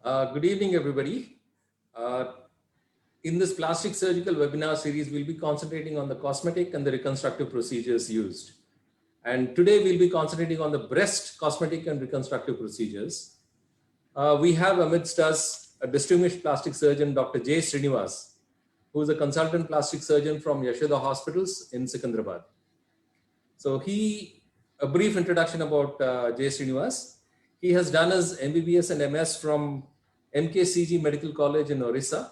Good evening, everybody. Uh, in this plastic surgical webinar series, we'll be concentrating on the cosmetic and the reconstructive procedures used. And today we'll be concentrating on the breast cosmetic and reconstructive procedures. We have amidst us a distinguished plastic surgeon, Dr. J. Srinivas, who is a consultant plastic surgeon from Yashoda Hospitals in Secunderabad. So a brief introduction about J. Srinivas. He has done his MBBS and MS from MKCG Medical College in Orissa,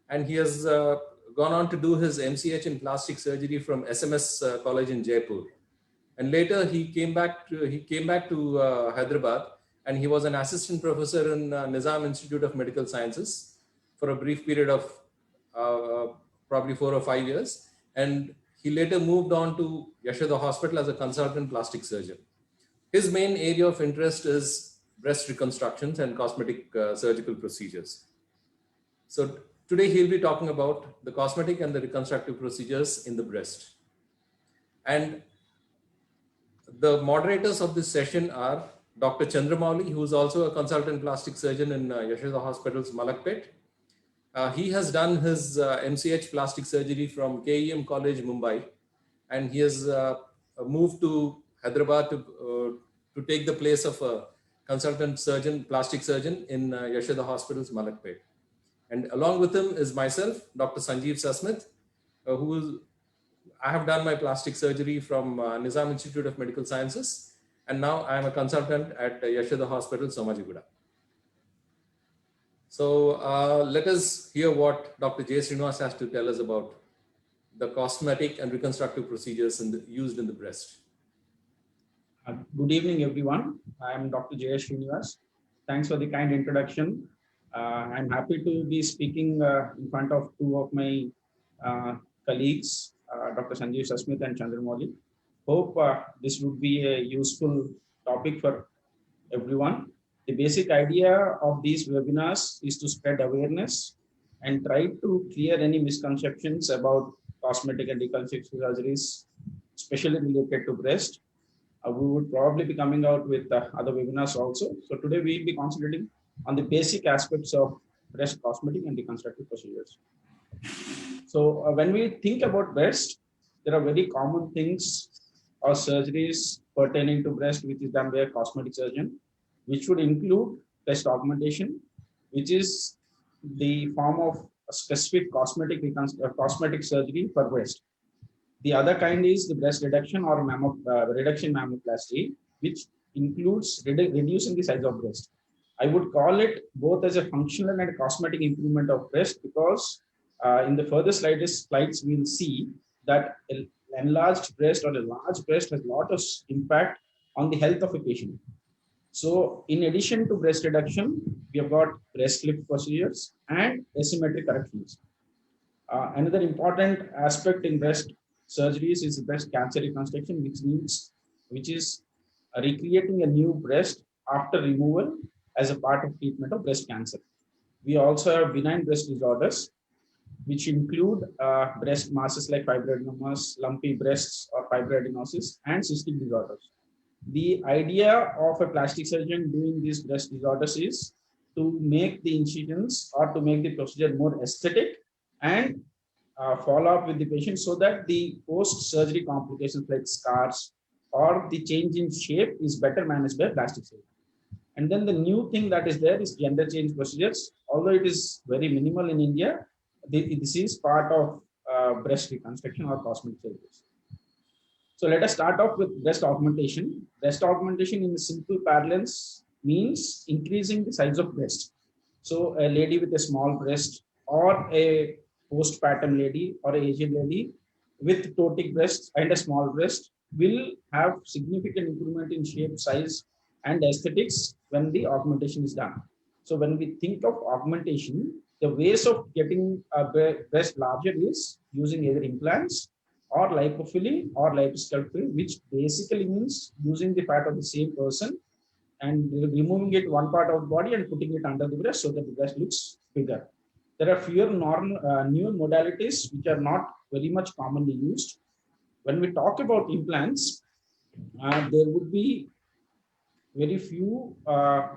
and he has gone on to do his MCH in plastic surgery from SMS College in Jaipur. And later he came back to Hyderabad, and he was an assistant professor in Nizam Institute of Medical Sciences for a brief period of probably 4 or 5 years. And he later moved on to Yashoda Hospital as a consultant plastic surgeon. His main area of interest is breast reconstructions and cosmetic surgical procedures. So today he'll be talking about the cosmetic and the reconstructive procedures in the breast. And the moderators of this session are Dr. Chandramouli, who is also a consultant plastic surgeon in Yashoda Hospital's Malakpet. He has done his MCH plastic surgery from KEM College, Mumbai, and he has moved to Hyderabad to take the place of a consultant surgeon, plastic surgeon in Yashoda Hospital's Malakpet. And along with him is myself, Dr. Sanjeev Sasmith, I have done my plastic surgery from Nizam Institute of Medical Sciences, and now I am a consultant at Yashoda Hospital, Somajiguda. So let us hear what Dr. J. Srinivas has to tell us about the cosmetic and reconstructive procedures used in the breast. Good evening, everyone. I am Dr. J. Srinivas. Thanks for the kind introduction. I'm happy to be speaking in front of two of my colleagues, Dr. Sanjeev Sasmith and Chandramouli. Hope this would be a useful topic for everyone. The basic idea of these webinars is to spread awareness and try to clear any misconceptions about cosmetic and reconstructive surgeries, especially related to breast. We would probably be coming out with other webinars also. So today we'll be concentrating on the basic aspects of breast cosmetic and reconstructive procedures. So when we think about breast, there are very common things or surgeries pertaining to breast, which is done by a cosmetic surgeon, which would include breast augmentation, which is the form of a specific cosmetic surgery for breast. The other kind is the breast reduction or reduction mammoplasty, which includes reducing the size of breast. I would call it both as a functional and cosmetic improvement of breast because in the further slides, we'll see that an enlarged breast or a large breast has a lot of impact on the health of a patient. So in addition to breast reduction, we have got breast lift procedures and asymmetric corrections. Another important aspect in breast surgeries is breast cancer reconstruction, which is recreating a new breast after removal as a part of treatment of breast cancer. We also have benign breast disorders, which include breast masses like fibroadenomas, lumpy breasts or fibroadenosis, and cystic disorders. The idea of a plastic surgeon doing these breast disorders is to make the incisions or to make the procedure more aesthetic and follow up with the patient so that the post-surgery complications like scars or the change in shape is better managed by plastic surgery. And then the new thing that is there is gender change procedures. Although it is very minimal in India, this is part of breast reconstruction or cosmetic surgeries. So let us start off with breast augmentation. Breast augmentation in simple parlance means increasing the size of breast. So a lady with a small breast or a postpartum lady or an Asian lady with ptotic breast and a small breast will have significant improvement in shape, size, and aesthetics when the augmentation is done. So when we think of augmentation, the ways of getting a breast larger is using either implants or lipofilling or liposculpting, which basically means using the fat of the same person and removing it one part of the body and putting it under the breast so that the breast looks bigger. There are fewer new modalities which are not very much commonly used. When we talk about implants, there would be very few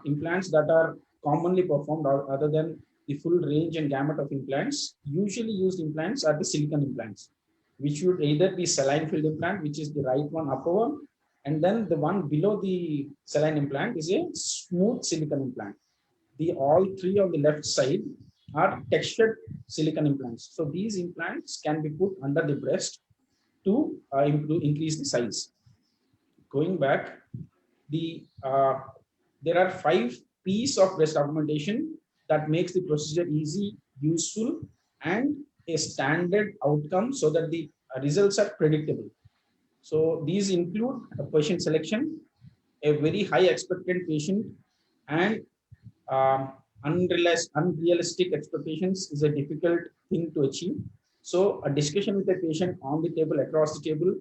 implants that are commonly performed other than the full range and gamut of implants. Usually used implants are the silicon implants, which would either be saline filled implant, which is the right one, upper one, and then the one below the saline implant is a smooth silicon implant. The all three on the left side are textured silicon implants. So these implants can be put under the breast to increase the size. Going back, there are 5 P's of breast augmentation that makes the procedure easy, useful, and a standard outcome so that the results are predictable. So these include a patient selection, a very high expectant patient, and unrealistic expectations is a difficult thing to achieve. So a discussion with the patient on the table, across the table,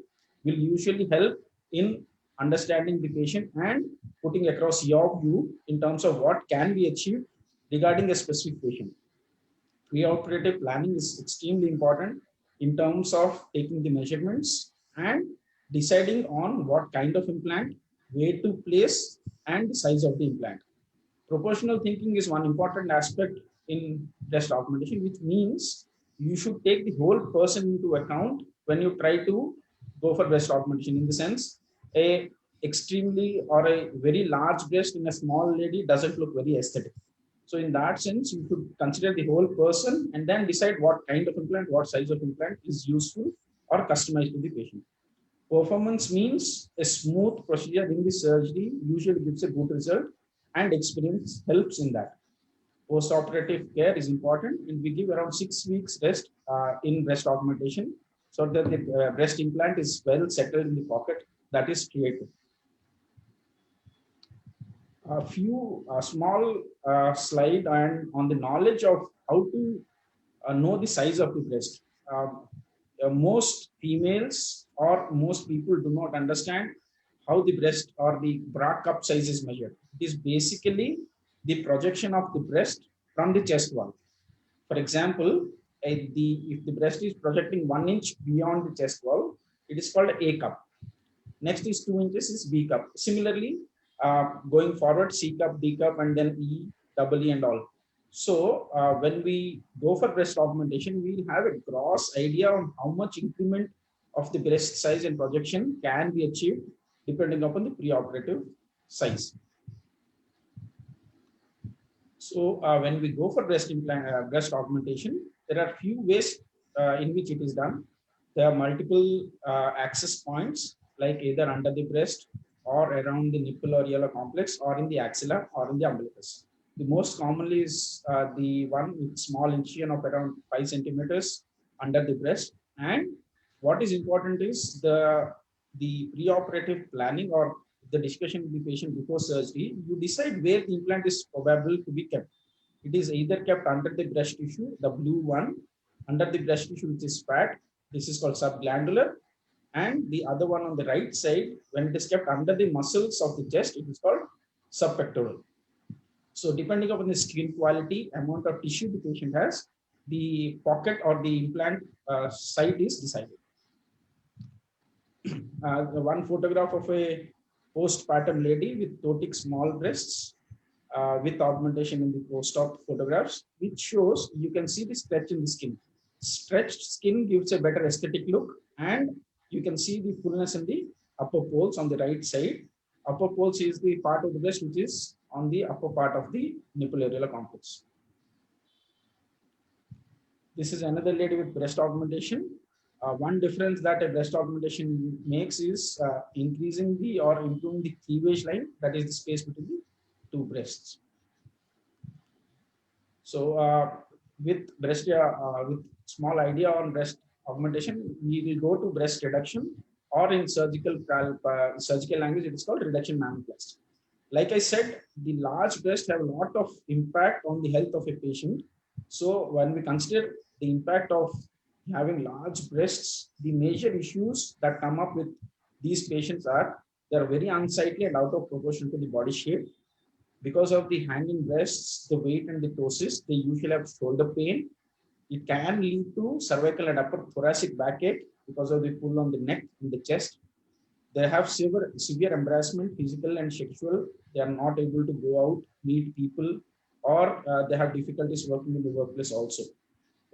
will usually help in understanding the patient and putting across your view in terms of what can be achieved regarding a specific patient. Preoperative planning is extremely important in terms of taking the measurements and deciding on what kind of implant, where to place, and the size of the implant. Proportional thinking is one important aspect in breast augmentation, which means you should take the whole person into account when you try to go for breast augmentation. In the sense, a extremely or a very large breast in a small lady doesn't look very aesthetic. So in that sense, you should consider the whole person and then decide what kind of implant, what size of implant is useful or customized to the patient. Performance means a smooth procedure in the surgery usually gives a good result, and experience helps in that. Post-operative care is important, and we give around 6 weeks rest in breast augmentation so that the breast implant is well settled in the pocket that is created. A few small slide and on the knowledge of how to know the size of the breast. Most females or most people do not understand how the breast or the bra cup size is measured. It is basically the projection of the breast from the chest wall. For example, if the breast is projecting 1 inch beyond the chest wall, it is called A cup. Next is 2 inches is B cup. Similarly, going forward, C cup, D cup, and then E, double E, and all. So when we go for breast augmentation, we'll have a gross idea on how much increment of the breast size and projection can be achieved depending upon the preoperative size. So when we go for breast augmentation, there are few ways in which it is done. There are multiple access points, like either under the breast or around the nipple or areola complex or in the axilla or in the umbilicus. The most commonly is the one with small incision of around 5 centimeters under the breast. And what is important is the preoperative planning or the discussion with the patient before surgery. You decide where the implant is probable to be kept. It is either kept under the breast tissue, the blue one, under the breast tissue which is fat. This is called subglandular. And the other one on the right side, when it is kept under the muscles of the chest, it is called subpectoral. So depending upon the skin quality, amount of tissue the patient has, the pocket or the implant site is decided. One photograph of a postpartum lady with ptotic small breasts with augmentation in the post-op photographs, which shows you can see the stretch in the skin. Stretched skin gives a better aesthetic look, and you can see the fullness in the upper poles on the right side. Upper poles is the part of the breast which is on the upper part of the nipple areola complex. This is another lady with breast augmentation. One difference that a breast augmentation makes is increasing the or improving the cleavage line, that is the space between the two breasts. So with small idea on breast augmentation, we will go to breast reduction, or in surgical language, it is called reduction mamoplasty. Like I said, the large breasts have a lot of impact on the health of a patient. So when we consider the impact of having large breasts, the major issues that come up with these patients are they are very unsightly and out of proportion to the body shape. Because of the hanging breasts, the weight and the ptosis, they usually have shoulder pain. It can lead to cervical and upper thoracic backache because of the pull on the neck and the chest. They have severe embarrassment, physical and sexual. They are not able to go out, meet people, or they have difficulties working in the workplace also.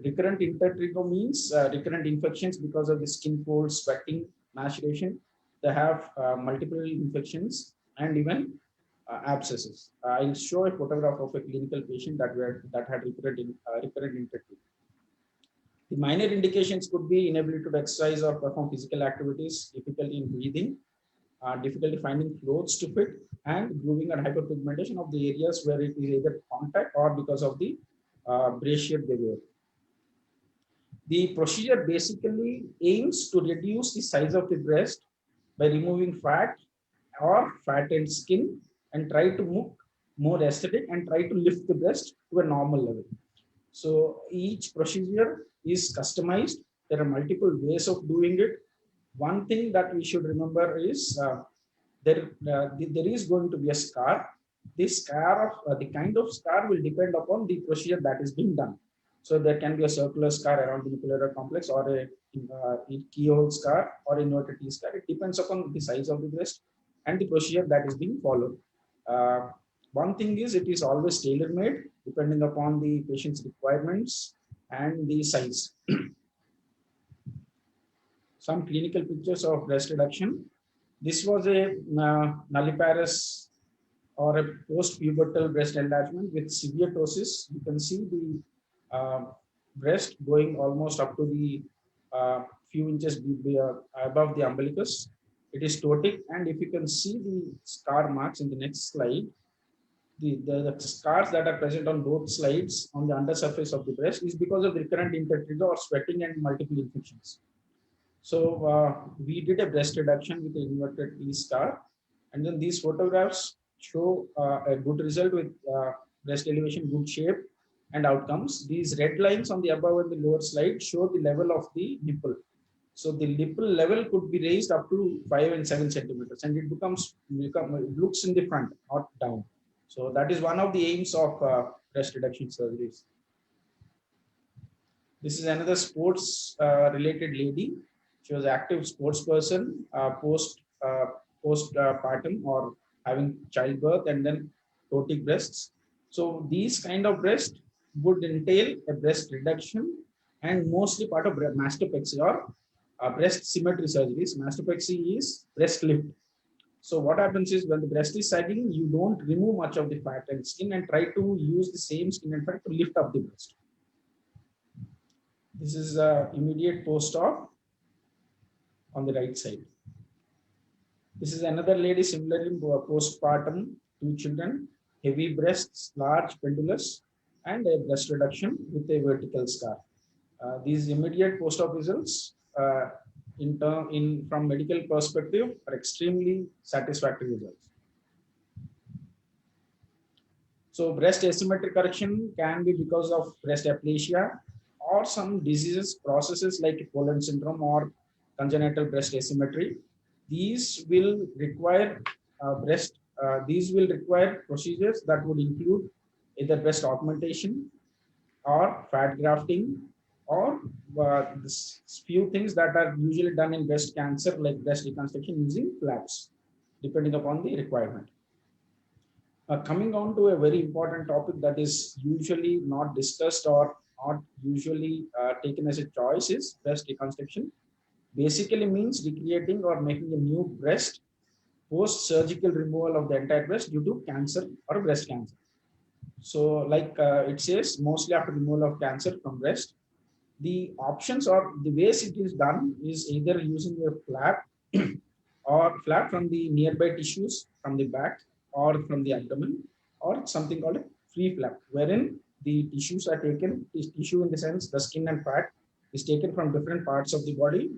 Recurrent intertrigo means recurrent infections because of the skin folds, sweating, maceration. They have multiple infections and even abscesses. I'll show a photograph of a clinical patient that had recurrent intertrigo. The minor indications could be inability to exercise or perform physical activities, difficulty in breathing, difficulty finding clothes to fit, and grooving and hyperpigmentation of the areas where it is either contact or because of the brassiere they wear. The procedure basically aims to reduce the size of the breast by removing fat or fattened skin and try to look more aesthetic and try to lift the breast to a normal level. So each procedure is customized. There are multiple ways of doing it. One thing that we should remember is there is going to be a scar. This scar of the kind of scar will depend upon the procedure that is being done. So there can be a circular scar around the nuclear complex, or a keyhole scar, or inverted T scar. It depends upon the size of the breast and the procedure that is being followed. One thing is, it is always tailor-made depending upon the patient's requirements and the size. Some clinical pictures of breast reduction. This was a nulliparous or a post-pubertal breast enlargement with severe ptosis. You can see the breast going almost up to the few inches above the umbilicus. It is ptotic, and if you can see the scar marks in the next slide, the scars that are present on both slides on the undersurface of the breast is because of recurrent intertrigo or sweating and multiple infections. So we did a breast reduction with the inverted T scar, and then these photographs show a good result with breast elevation, good shape, and outcomes. These red lines on the above and the lower slide show the level of the nipple. So the nipple level could be raised up to 5 and 7 centimeters, and it looks in the front, not down. So that is one of the aims of breast reduction surgeries. This is another sports related lady. She was an active sports person postpartum or having childbirth and then ptotic breasts. So these kind of breast would entail a breast reduction and mostly part of mastopexy or breast symmetry surgeries. Mastopexy is breast lift. So what happens is, when the breast is sagging, you don't remove much of the fat and skin and try to use the same skin and fat to lift up the breast. This is immediate post-op on the right side. This is another lady, similarly postpartum, 2 children, heavy breasts, large pendulous, and a breast reduction with a vertical scar. These immediate post-op results from medical perspective are extremely satisfactory results. So breast asymmetric correction can be because of breast aplasia or some diseases, processes like Poland syndrome or congenital breast asymmetry. These will require procedures that would include either breast augmentation or fat grafting, or few things that are usually done in breast cancer, like breast reconstruction using flaps, depending upon the requirement. Coming on to a very important topic that is usually not discussed or not usually taken as a choice is breast reconstruction. Basically means recreating or making a new breast post-surgical removal of the entire breast due to cancer or breast cancer. So like it says, mostly after removal of cancer from breast, the options or the ways it is done is either using a flap or flap from the nearby tissues from the back or from the abdomen, or something called a free flap, wherein the tissues are taken, tissue in the sense the skin and fat is taken from different parts of the body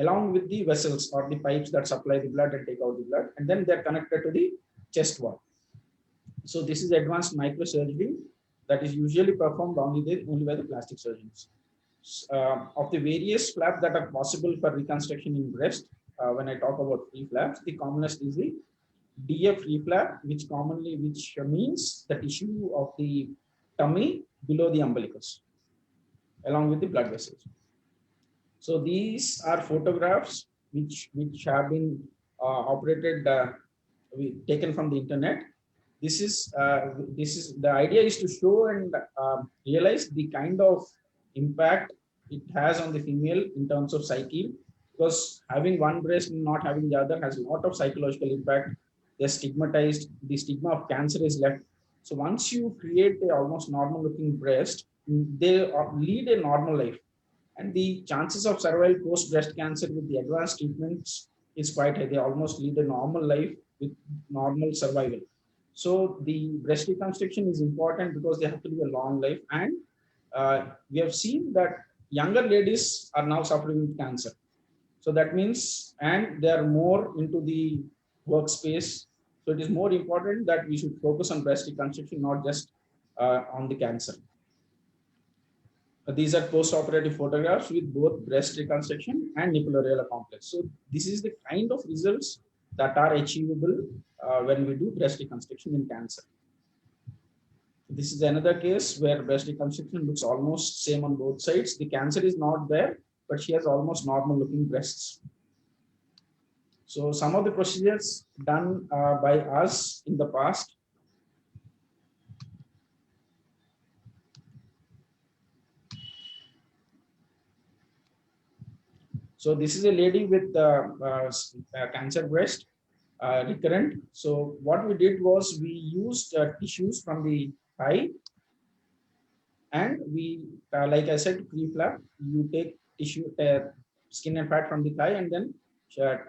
along with the vessels or the pipes that supply the blood and take out the blood, and then they're connected to the chest wall. So this is advanced microsurgery that is usually performed only by the plastic surgeons. Of the various flaps that are possible for reconstruction in breast, when I talk about free flaps, the commonest is the DF free flap, which means the tissue of the tummy below the umbilicus, along with the blood vessels. So these are photographs which have been taken from the internet. this is the idea is to show and realize the kind of impact it has on the female in terms of psyche, because having one breast and not having the other has a lot of psychological impact. They're stigmatized. The stigma of cancer is left. So once you create a almost normal looking breast, they lead a normal life, and the chances of survival post breast cancer with the advanced treatments is quite high. They almost lead a normal life with normal survival. So the breast reconstruction is important because they have to live a long life. And we have seen that younger ladies are now suffering with cancer. So that means, and they are more into the workspace. So it is more important that we should focus on breast reconstruction, not just on the cancer. These are post-operative photographs with both breast reconstruction and nipple areola complex. So this is the kind of results that are achievable when we do breast reconstruction in cancer. This is another case where breast reconstruction looks almost same on both sides. The cancer is not there, but she has almost normal looking breasts. So some of the procedures done by us in the past. So this is a lady with cancer breast, recurrent. So what we did was we used tissues from the thigh, and we, like I said, pre-flap. You take tissue, skin and fat from the thigh, and then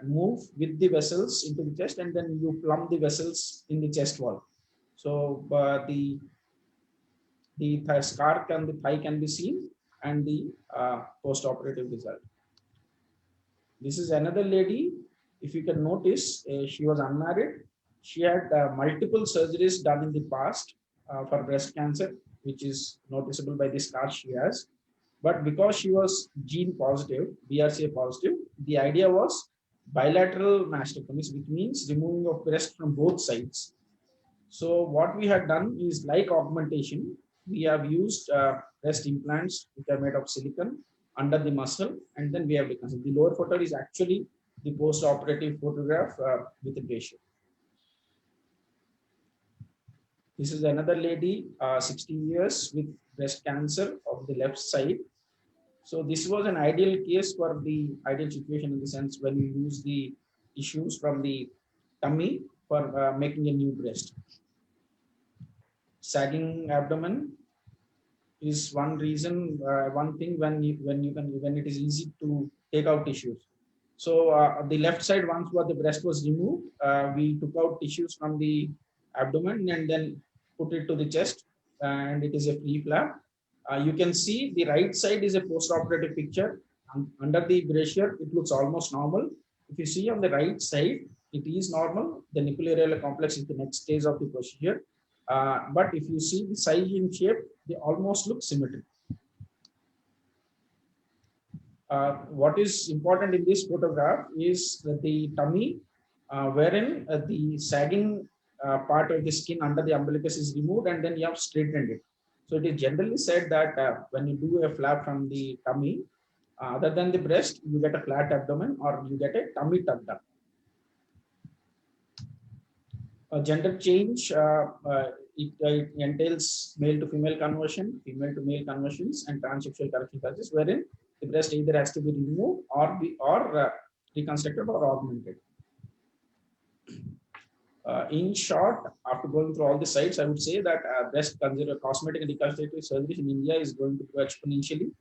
move with the vessels into the chest, and then you plumb the vessels in the chest wall. So the scar on the thigh can be seen, and the post-operative result. This is another lady. If you can notice, she was unmarried. She had multiple surgeries done in the past for breast cancer, which is noticeable by the scar she has. But because she was gene positive, BRCA positive, the idea was bilateral mastectomy, which means removing of breast from both sides. So what we had done is like augmentation. We have used breast implants which are made of silicon under the muscle, and then we have reconstructed. The lower photo is actually the post-operative photograph with a ratio. This is another lady, 60 years with breast cancer of the left side. So this was an ideal case for the ideal situation in the sense when you use the tissues from the tummy for making a new breast. Sagging abdomen is one reason, one thing when it is easy to take out tissues. So the left side, once what the breast was removed, we took out tissues from the abdomen and then put it to the chest, and it is a free flap. You can see the right side is a post-operative picture. Under the brazier, it looks almost normal. If you see on the right side, it is normal. The nipple areola complex is the next stage of the procedure. But if you see the size and shape, they almost look symmetric. What is important in this photograph is that the tummy, wherein the sagging part of the skin under the umbilicus is removed, and then you have straightened it. So it is generally said that when you do a flap from the tummy, other than the breast, you get a flat abdomen or you get a tummy tucked up. Gender change, it entails male to female conversion, female to male conversions, and transsexual correction surgeries, wherein the breast either has to be removed or reconstructed or augmented. In short, after going through all the sites, I would say that breast cosmetic and reconstructive surgery in India is going to grow exponentially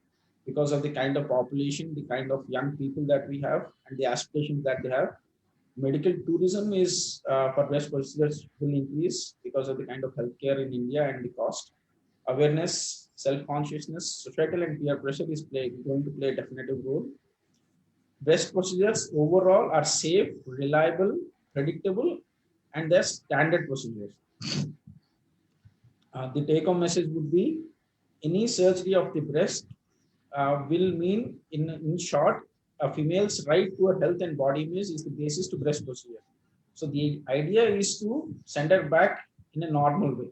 because of the kind of population, the kind of young people that we have, and the aspirations that they have. Medical tourism is for breast procedures will increase because of the kind of healthcare in India and the cost. Awareness, self-consciousness, societal and peer pressure is going to play a definitive role. Breast procedures overall are safe, reliable, predictable, and they're standard procedures. The take-home message would be any surgery of the breast will mean, in short, a female's right to a health and body image is the basis to breast procedure. So the idea is to send her back in a normal way.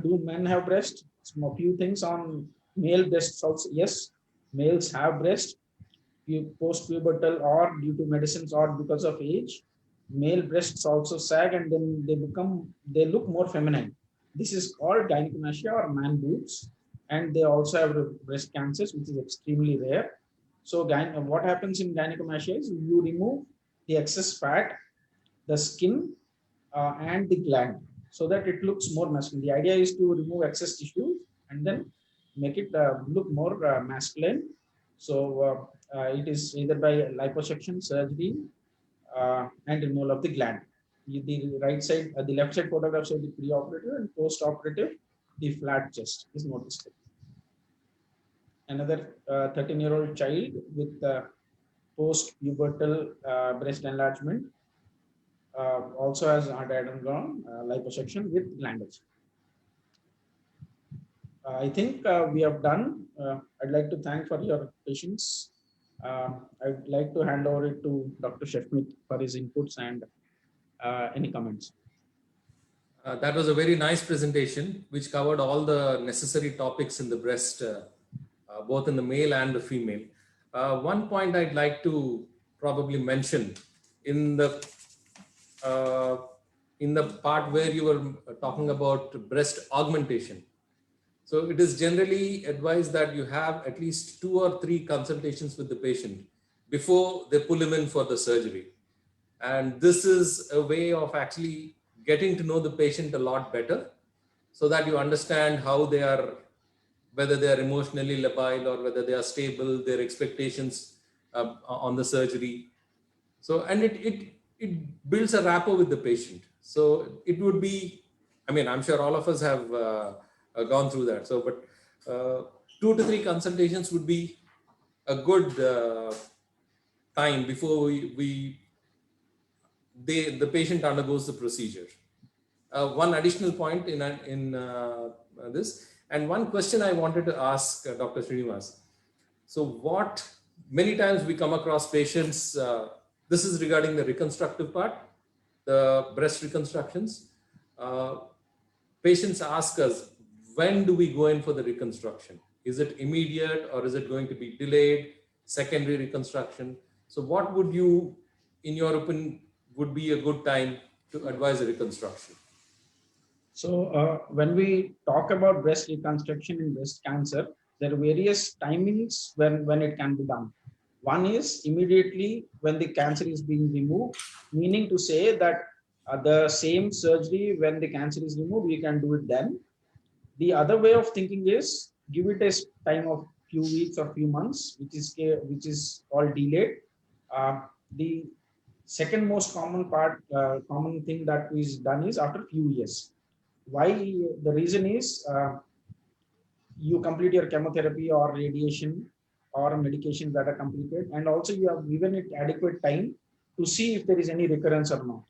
Do men have breast? A few things on male breasts also. Yes, males have breast, post-pubertal or due to medicines or because of age. male breasts also sag and then they look more feminine. This is called gynecomastia or man boobs, and they also have breast cancers, which is extremely rare. So what happens in gynecomastia is you remove the excess fat, the skin, and the gland so that it looks more masculine. The idea is to remove excess tissue and then make it look more masculine. So it is either by liposuction, surgery, and removal of the gland. The right side, the left side photographs of the pre-operative and post-operative, the flat chest is noticed. Another 13-year-old child with post-pubertal breast enlargement also has undergone liposuction with glandage. I think we have done. I'd like to thank for your patience. I'd like to hand over it to Dr. Shefmit for his inputs and any comments. That was a very nice presentation, which covered all the necessary topics in the breast, both in the male and the female. One point I'd like to probably mention in the part where you were talking about breast augmentation. So it is generally advised that you have at least 2 or 3 consultations with the patient before they pull him in for the surgery. And this is a way of actually getting to know the patient a lot better so that you understand how they are, whether they are emotionally labile or whether they are stable, their expectations on the surgery. So, and it builds a rapport with the patient. So it would be, I mean, I'm sure all of us have gone through that. So, but 2 to 3 consultations would be a good time before the patient undergoes the procedure. One additional point in this, and one question I wanted to ask Dr. Srinivas. So many times we come across patients, this is regarding the reconstructive part, the breast reconstructions. Patients ask us, when do we go in for the reconstruction? Is it immediate or is it going to be delayed, secondary reconstruction? So what would you, in your opinion, would be a good time to advise a reconstruction? So when we talk about breast reconstruction in breast cancer, there are various timings when it can be done. One is immediately when the cancer is being removed, meaning to say that the same surgery when the cancer is removed, we can do it then. The other way of thinking is give it a time of few weeks or few months, which is called delayed. The second most common thing that is done is after few years. Why? The reason is you complete your chemotherapy or radiation or medications that are completed, and also you have given it adequate time to see if there is any recurrence or not.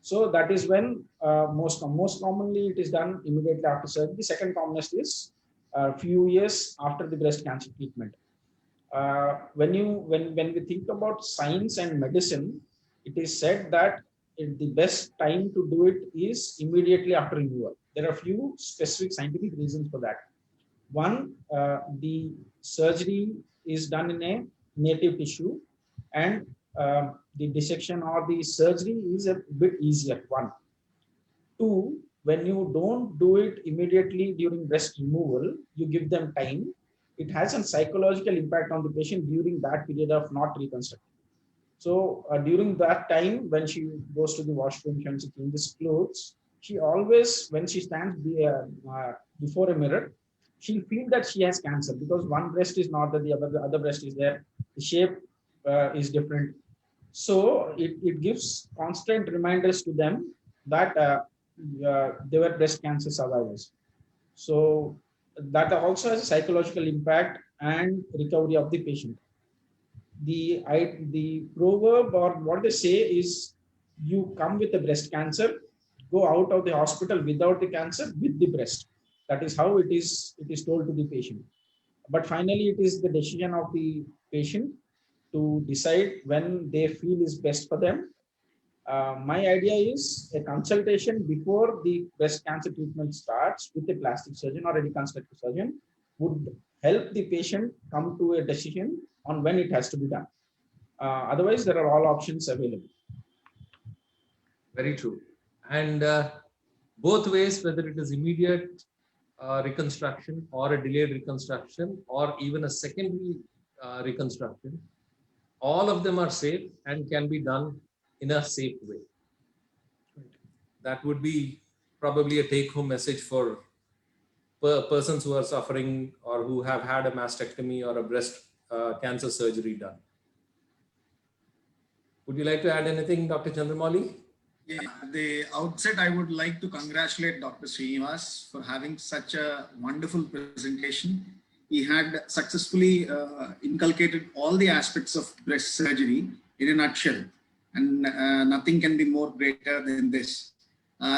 So that is when most commonly it is done immediately after surgery. The second commonest is a few years after the breast cancer treatment. When we think about science and medicine, it is said that the best time to do it is immediately after removal. There are a few specific scientific reasons for that. One, the surgery is done in a native tissue, and the dissection or the surgery is a bit easier. One. Two, when you don't do it immediately during breast removal, you give them time. It has a psychological impact on the patient during that period of not reconstructing. So during that time, when she goes to the washroom, when she changes clothes, she always, when she stands before a mirror, she'll feel that she has cancer because one breast is not there, the other breast is there. The shape is different. So it gives constant reminders to them that they were breast cancer survivors. So that also has a psychological impact and recovery of the patient. The proverb or what they say is, you come with a breast cancer, go out of the hospital without the cancer with the breast. That is how it is told to the patient. But finally, it is the decision of the patient to decide when they feel is best for them. My idea is a consultation before the breast cancer treatment starts with a plastic surgeon or a reconstructive surgeon would help the patient come to a decision on when it has to be done. Otherwise, there are all options available. Very true. And both ways, whether it is immediate reconstruction or a delayed reconstruction or even a secondary reconstruction, all of them are safe and can be done in a safe way. That would be probably a take-home message for persons who are suffering or who have had a mastectomy or a breast cancer surgery done. Would you like to add anything, Dr. Chandramouli? Yeah, at the outset, I would like to congratulate Dr. Srinivas for having such a wonderful presentation. He had successfully inculcated all the aspects of breast surgery in a nutshell, and nothing can be more greater than this.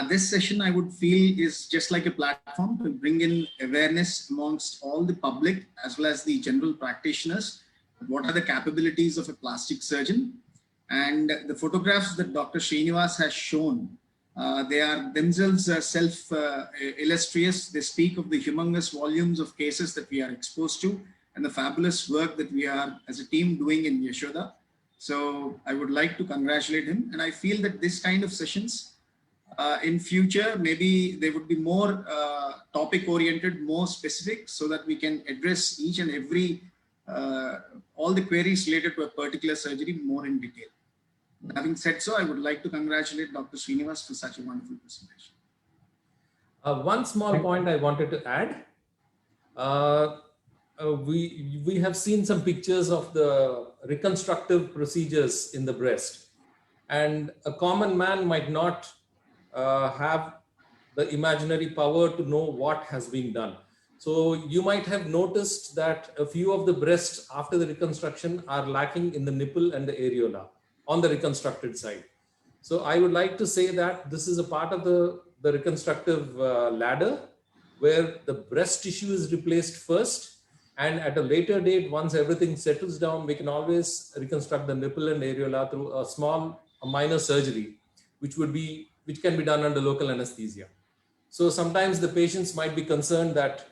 This session, I would feel, is just like a platform to bring in awareness amongst all the public as well as the general practitioners. What are the capabilities of a plastic surgeon? And the photographs that Dr. Srinivas has shown, they are themselves self-illustrious. They speak of the humongous volumes of cases that we are exposed to and the fabulous work that we are as a team doing in Yashoda. So I would like to congratulate him. And I feel that this kind of sessions in future, maybe they would be more topic oriented, more specific, so that we can address each and every all the queries related to a particular surgery more in detail. Having said so, I would like to congratulate Dr. Srinivas for such a wonderful presentation. One small point I wanted to add. We have seen some pictures of the reconstructive procedures in the breast, and a common man might not have the imaginary power to know what has been done. So you might have noticed that a few of the breasts after the reconstruction are lacking in the nipple and the areola on the reconstructed side. So I would like to say that this is a part of the reconstructive ladder where the breast tissue is replaced first, and at a later date, once everything settles down, we can always reconstruct the nipple and areola through a minor surgery, which can be done under local anesthesia. So sometimes the patients might be concerned that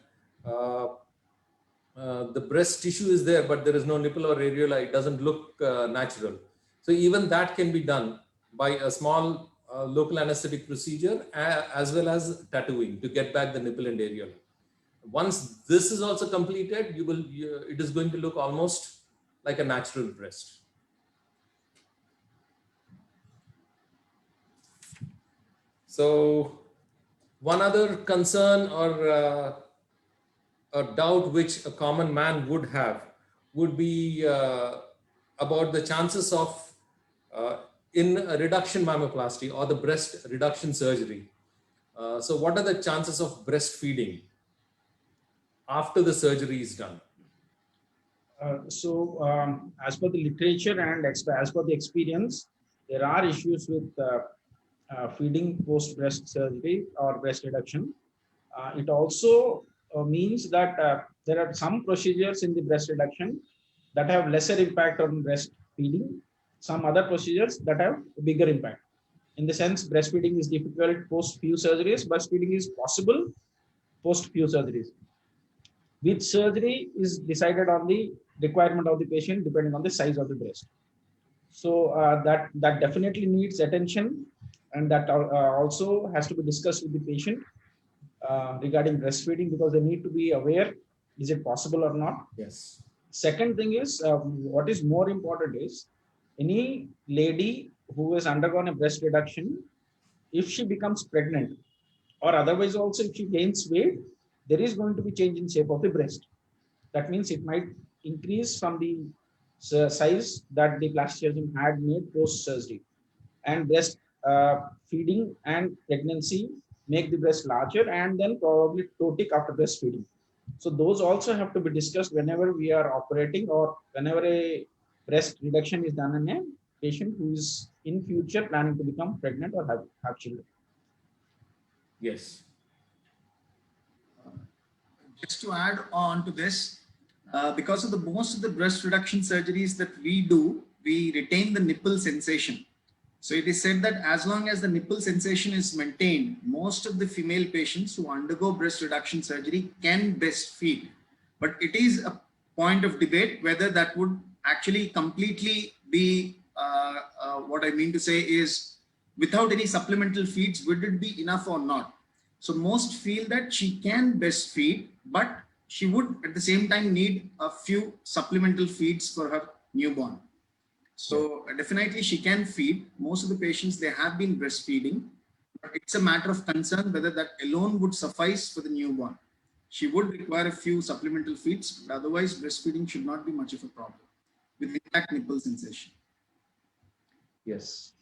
the breast tissue is there, but there is no nipple or areola. It doesn't look natural. So even that can be done by a small local anesthetic procedure as well as tattooing to get back the nipple and areola. Once this is also completed, it is going to look almost like a natural breast. So one other concern or a doubt which a common man would have would be about the chances of in a reduction mammoplasty or the breast reduction surgery. So what are the chances of breastfeeding after the surgery is done? As per the literature and as per the experience, there are issues with feeding post breast surgery or breast reduction. It also means that there are some procedures in the breast reduction that have lesser impact on breastfeeding, some other procedures that have a bigger impact. In the sense, breastfeeding is difficult post few surgeries, breastfeeding is possible post few surgeries. Which surgery is decided on the requirement of the patient depending on the size of the breast. So that definitely needs attention, and that also has to be discussed with the patient regarding breastfeeding, because they need to be aware, is it possible or not? Yes. Second thing is, what is more important is, any lady who has undergone a breast reduction, if she becomes pregnant or otherwise also if she gains weight, there is going to be change in shape of the breast. That means it might increase from the size that the plastic surgeon had made post surgery. And breast feeding and pregnancy make the breast larger and then probably ptotic after breastfeeding. So those also have to be discussed whenever we are operating or whenever a breast reduction is done in a patient who is in future planning to become pregnant or have children. Yes. Just to add on to this, because of the most of the breast reduction surgeries that we do, we retain the nipple sensation. So it is said that as long as the nipple sensation is maintained, most of the female patients who undergo breast reduction surgery can breastfeed. But it is a point of debate whether that would actually completely be, what I mean to say is, without any supplemental feeds, would it be enough or not? So most feel that she can breastfeed, but she would at the same time need a few supplemental feeds for her newborn. So definitely she can feed. Most of the patients, they have been breastfeeding, but it's a matter of concern whether that alone would suffice for the newborn. She would require a few supplemental feeds, but otherwise breastfeeding should not be much of a problem with intact nipple sensation. Yes.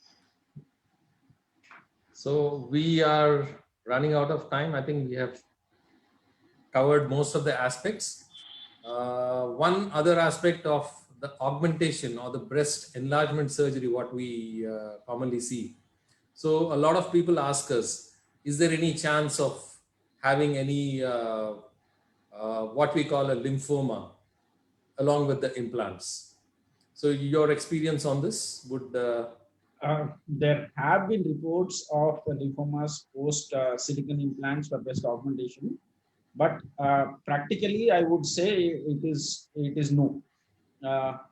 So we are running out of time. I think we have covered most of the aspects. One other aspect of the augmentation or the breast enlargement surgery, what we commonly see. So a lot of people ask us, is there any chance of having any, what we call a lymphoma along with the implants? So your experience on this would... There have been reports of lymphomas post silicone implants for breast augmentation, but practically I would say it is no.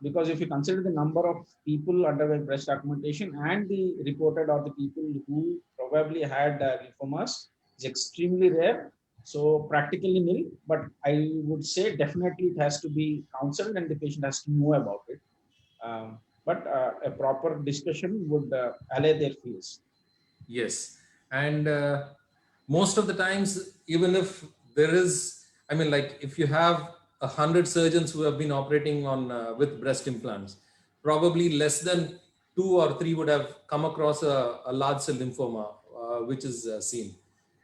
Because if you consider the number of people undergoing breast augmentation and the reported or the people who probably had lymphomas, is extremely rare. So practically nil, but I would say definitely it has to be counseled and the patient has to know about it. But a proper discussion would allay their fears. Yes. And most of the times, even if there is, I mean, like if you have 100 surgeons who have been operating on with breast implants, probably less than 2 or 3 would have come across a large cell lymphoma, which is seen.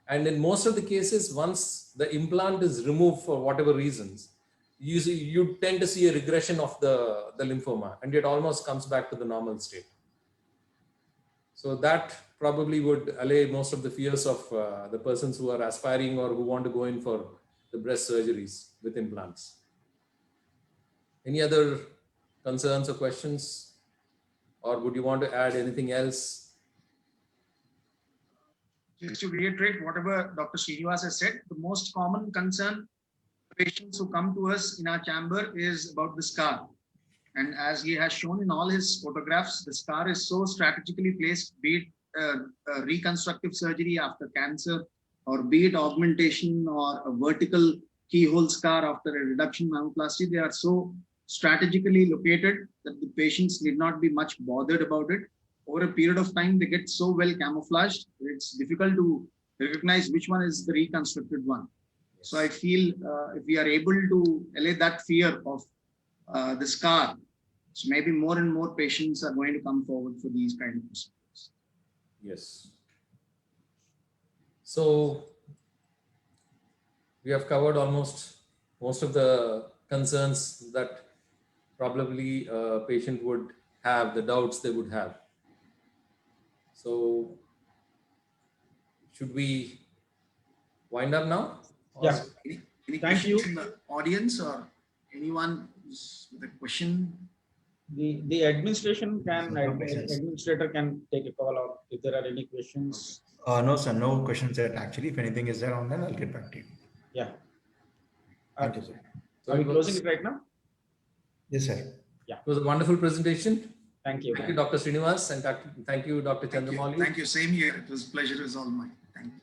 And in most of the cases, once the implant is removed for whatever reasons, you tend to see a regression of the lymphoma, and it almost comes back to the normal state. So that probably would allay most of the fears of the persons who are aspiring or who want to go in for the breast surgeries with implants. Any other concerns or questions? Or would you want to add anything else? Just to reiterate whatever Dr. Srinivas has said, the most common concern patients who come to us in our chamber is about the scar. And as he has shown in all his photographs, the scar is so strategically placed, be it reconstructive surgery after cancer, or be it augmentation or a vertical keyhole scar after a reduction mammoplasty. They are so strategically located that the patients need not be much bothered about it. Over a period of time, they get so well camouflaged, it's difficult to recognize which one is the reconstructed one. So I feel if we are able to allay that fear of the scar, so maybe more and more patients are going to come forward for these kind of procedures. Yes. So we have covered almost most of the concerns that probably a patient would have, the doubts they would have. So should we wind up now? Yeah. Any Thank questions you. in the audience or anyone with a question? The administration can, administrator can take a call, or if there are any questions. No, sir, no questions yet. Actually, if anything is there on that, I'll get back to you. Yeah. Thank you, sir. So Are we closing it right now? Yes, sir. It was a wonderful presentation. Thank you. Thank you, Dr. Srinivas, and thank you, Dr. Chandramouli. Thank you. Same here. It was a pleasure as all mine. Thank you.